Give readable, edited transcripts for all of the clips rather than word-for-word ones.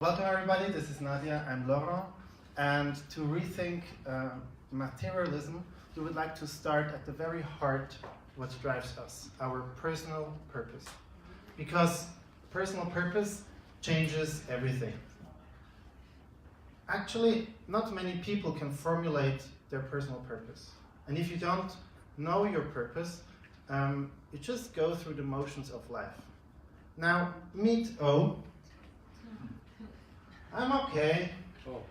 Welcome everybody, this is Nadia, I'm Laurent, and to rethink materialism, we would like to start at the very heart what drives us, our personal purpose. Because personal purpose changes everything. Actually, not many people can formulate their personal purpose. And if you don't know your purpose, you just go through the motions of life. Now, meet O. I'm okay.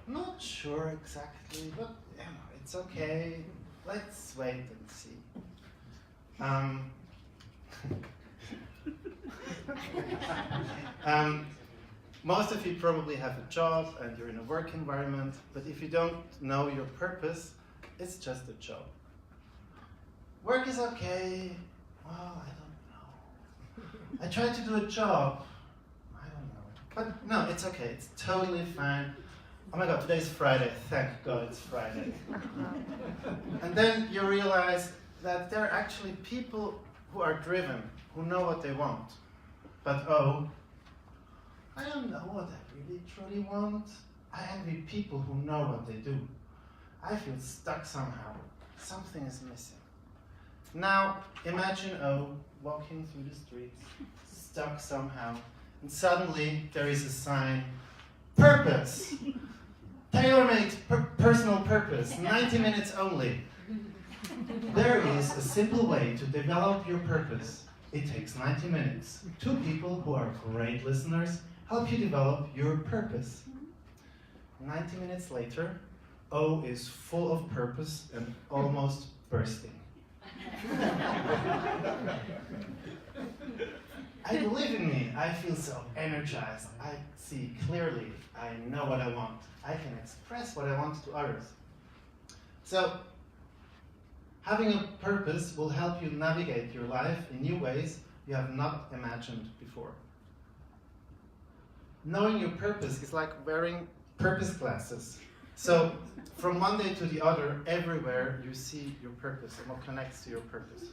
Not sure exactly, but you know, it's okay. Let's wait and see. Most of you probably have a job and you're in a work environment, but if you don't know your purpose, it's just a job. Work is okay. Well, I don't know. I tried to do a job. I don't know. But no, it's okay. It's totally fine. Oh my God, today's Friday. Thank God it's Friday. And then you realize that there are actually people who are driven, who know what they want. But oh, I don't know what I really truly want. I envy people who know what they do. I feel stuck somehow. Something is missing. Now, imagine O walking through the streets, stuck somehow, and suddenly there is a sign, purpose! Tailor-made personal purpose, 90 minutes only. There is a simple way to develop your purpose. It takes 90 minutes. Two people who are great listeners help you develop your purpose. 90 minutes later, O is full of purpose and almost bursting. I believe in me. I feel so energized. I see clearly. I know what I want. I can express what I want to others. So, having a purpose will help you navigate your life in new ways you have not imagined before. Knowing your purpose is like wearing purpose glasses. So, from one day to the other, everywhere you see your purpose and what connects to your purpose.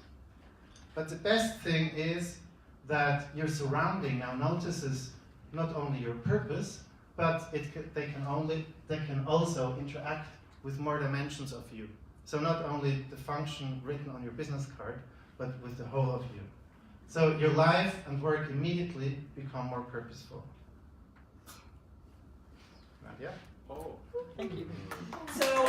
But the best thing is that your surrounding now notices not only your purpose, but they can also interact with more dimensions of you. So not only the function written on your business card, but with the whole of you. So your life and work immediately become more purposeful. Nadia? Oh. Thank you. So,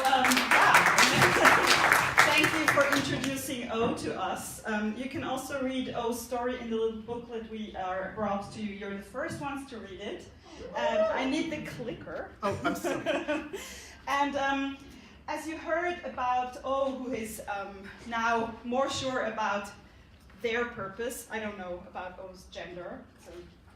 thank you for introducing O to us. You can also read O's story in the little booklet we are brought to you. You're the first ones to read it. I need the clicker. Oh, I'm sorry. And as you heard about O, who is now more sure about their purpose, I don't know about O's gender, so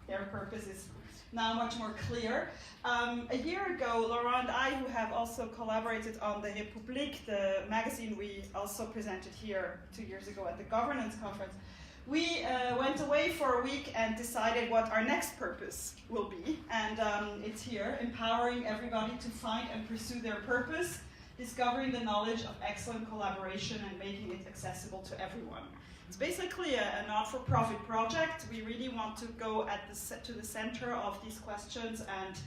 their purpose is now much more clear. A year ago, Laurent and I, who have also collaborated on the Republique, the magazine we also presented here 2 years ago at the governance conference, we went away for a week and decided what our next purpose will be. And it's here, empowering everybody to find and pursue their purpose, discovering the knowledge of excellent collaboration and making it accessible to everyone. It's basically a not-for-profit project. We really want to go to the center of these questions, and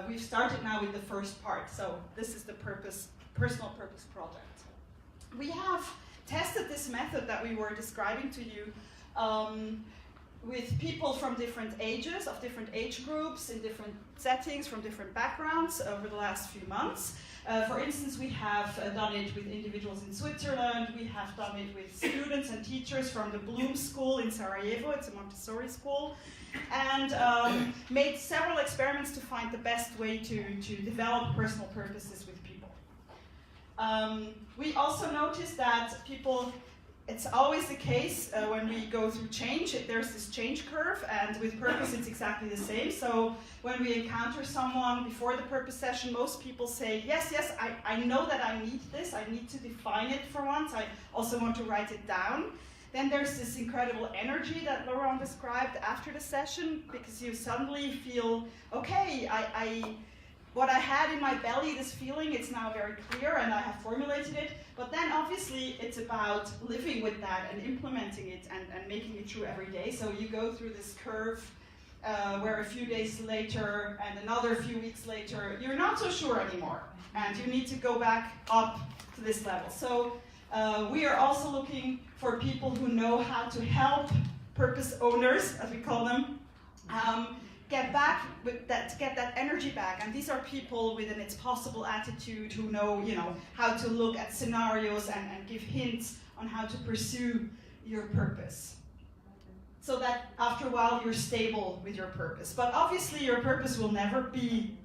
we've started now with the first part. So this is the personal purpose project. We have tested this method that we were describing to you with people from different ages, of different age groups, in different settings, from different backgrounds over the last few months. For instance, we have done it with individuals in Switzerland, we have done it with students and teachers from the Bloom School in Sarajevo, it's a Montessori school, and made several experiments to find the best way to develop personal purposes with people. We also noticed that people, it's always the case when we go through change, there's this change curve, and with purpose it's exactly the same. So when we encounter someone before the purpose session, most people say, yes, I know that I need this, I need to define it for once, I also want to write it down. Then there's this incredible energy that Laurent described after the session, because you suddenly feel, okay, what I had in my belly, this feeling, it's now very clear and I have formulated it. But then obviously it's about living with that and implementing it and making it true every day. So you go through this curve where a few days later and another few weeks later, you're not so sure anymore. And you need to go back up to this level. So we are also looking for people who know how to help purpose owners, as we call them, get that energy back. And these are people with an it's possible attitude who know, how to look at scenarios and give hints on how to pursue your purpose. So that after a while you're stable with your purpose. But obviously your purpose will never be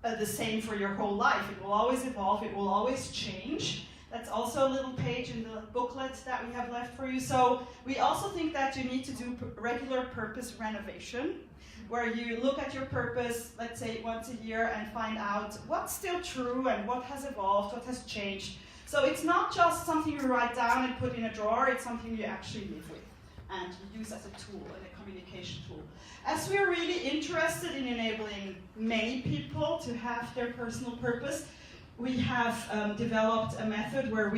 the same for your whole life. It will always evolve, it will always change. That's also a little page in the booklet that we have left for you. So we also think that you need to do regular purpose renovation, where you look at your purpose, let's say once a year, and find out what's still true and what has evolved, what has changed. So it's not just something you write down and put in a drawer, it's something you actually live with and you use as a tool, and a communication tool. As we are really interested in enabling many people to have their personal purpose, we have developed a method where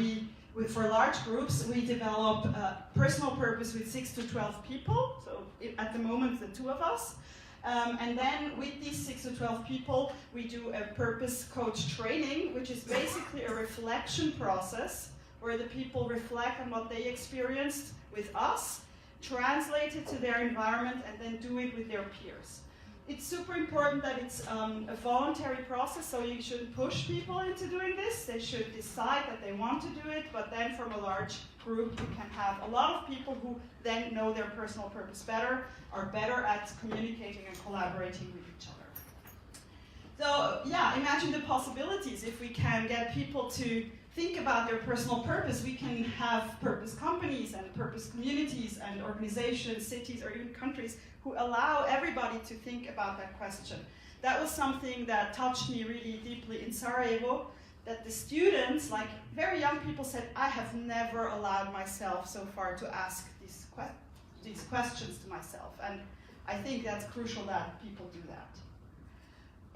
for large groups, we develop personal purpose with 6 to 12 people. So at the moment, the 2 of us. And then with these 6 to 12 people, we do a purpose coach training, which is basically a reflection process where the people reflect on what they experienced with us, translate it to their environment, and then do it with their peers. It's super important that it's a voluntary process, so you shouldn't push people into doing this. They should decide that they want to do it, but then from a large group, you can have a lot of people who then know their personal purpose better, are better at communicating and collaborating with each other. So yeah, imagine the possibilities. If we can get people to think about their personal purpose, we can have purpose companies and purpose communities and organizations, cities, or even countries who allow everybody to think about that question. That was something that touched me really deeply in Sarajevo, that the students, like very young people, said, I have never allowed myself so far to ask these questions to myself. And I think that's crucial that people do that.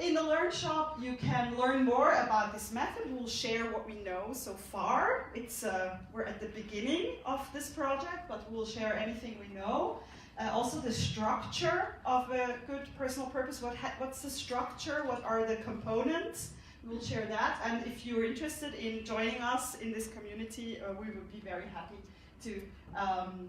In the Learn Shop, you can learn more about this method. We'll share what we know so far. We're at the beginning of this project, but we'll share anything we know. Also the structure of a good personal purpose. What's the structure? What are the components? We'll share that. And if you're interested in joining us in this community, we would be very happy to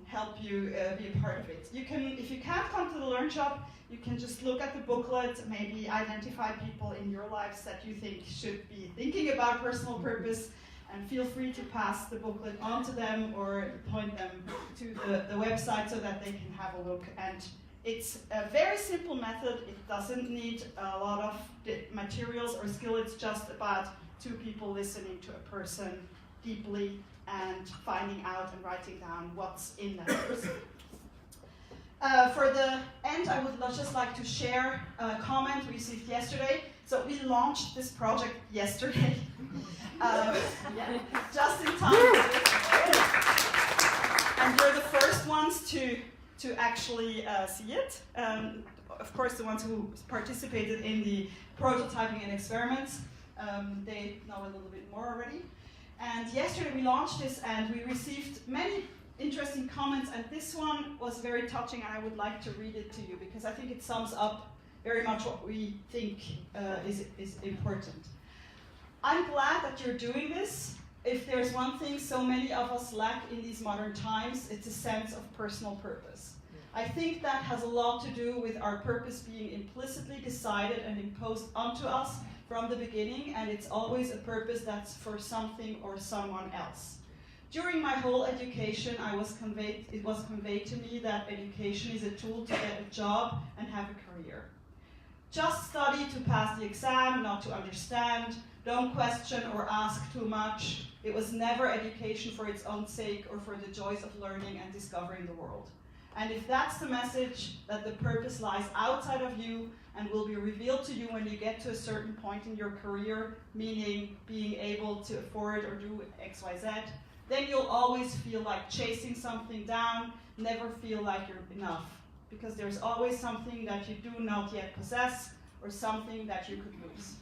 help you be a part of it. If you can't come to the Learn Shop, you can just look at the booklet, maybe identify people in your lives that you think should be thinking about personal purpose, and feel free to pass the booklet on to them or point them to the website so that they can have a look. And it's a very simple method. It doesn't need a lot of materials or skill. It's just about 2 people listening to a person deeply and finding out and writing down what's in that person. For the end, I would just like to share a comment we received yesterday. So we launched this project yesterday, just in time. And you're the first ones to actually see it. Of course, the ones who participated in the prototyping and experiments, they know a little bit more already. And yesterday we launched this and we received many interesting comments, and this one was very touching, and I would like to read it to you because I think it sums up very much what we think is important. I'm glad that you're doing this. If there's one thing so many of us lack in these modern times, it's a sense of personal purpose. I think that has a lot to do with our purpose being implicitly decided and imposed onto us from the beginning, and it's always a purpose that's for something or someone else. During my whole education, it was conveyed to me that education is a tool to get a job and have a career. Just study to pass the exam, not to understand. Don't question or ask too much. It was never education for its own sake or for the joys of learning and discovering the world. And if that's the message, that the purpose lies outside of you and will be revealed to you when you get to a certain point in your career, meaning being able to afford or do X, Y, Z, then you'll always feel like chasing something down, never feel like you're enough. Because there's always something that you do not yet possess or something that you could lose.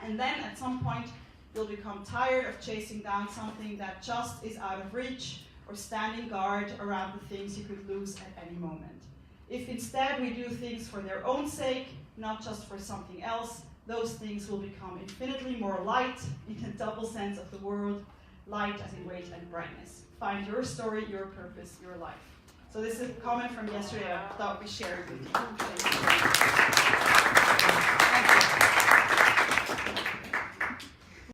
And then at some point, you'll become tired of chasing down something that just is out of reach or standing guard around the things you could lose at any moment. If instead we do things for their own sake, not just for something else, those things will become infinitely more light in the double sense of the word, light as in weight and brightness. Find your story, your purpose, your life. So this is a comment from yesterday I thought we shared with you. Thank you.